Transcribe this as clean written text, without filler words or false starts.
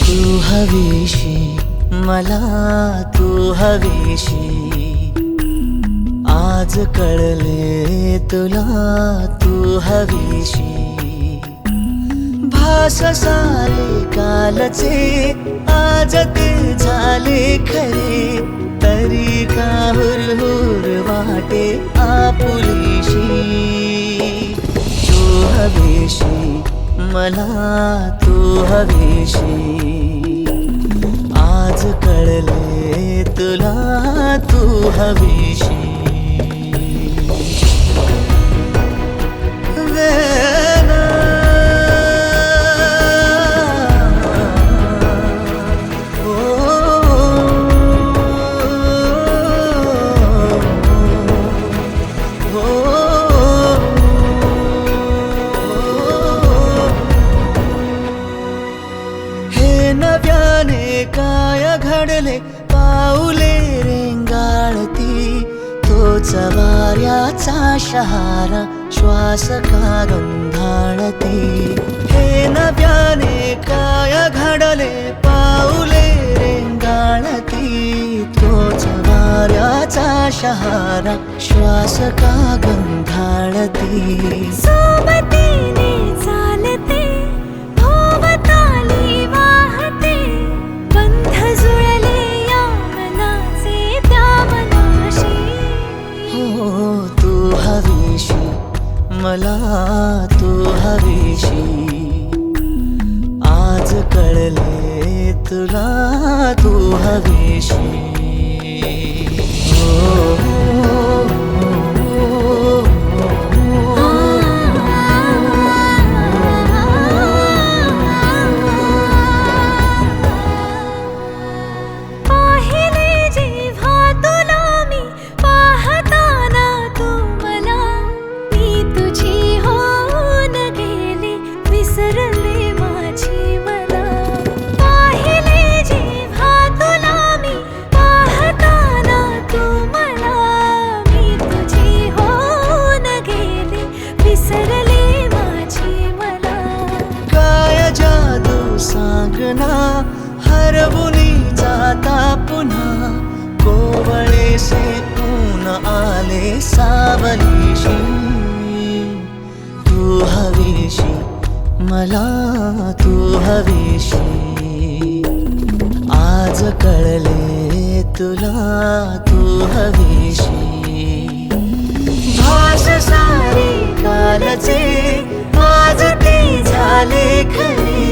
तू हवीशी मला, तू हवीशी, आज कळले तुला तू हवीशी। भास सारे कालचे आज ते झाले खरे, तरी का हुरहुर वाटे आपुलीशी। तू हवीशी मला, तू हवीशी, आज कळले तुला तू हवीशी। नव्याने काय घडले पाऊले रेंगाळती, तोच वाऱ्याचा शहारा श्वास का गंधाळती। हे नव्याने काय घडले पाऊले रेंगाळती, तोच वाऱ्याचा शहारा श्वास का गंधाळती। सोबतीने चालते भोवताली वाहते, बंध जुळले या मनाचे त्या मनाशी। हो तू हवीशी मला, तू हवीशी, आज कळले तुला तू हवीशी। सांगना हरवुनी जाता पुन्हा, कोवळे से ऊन आले सावलीशी। तू हवीशी मला, तू हवीशी, आज कळले तुला तू हवीशी। भास सारे कालचे आज ते झाले खरे,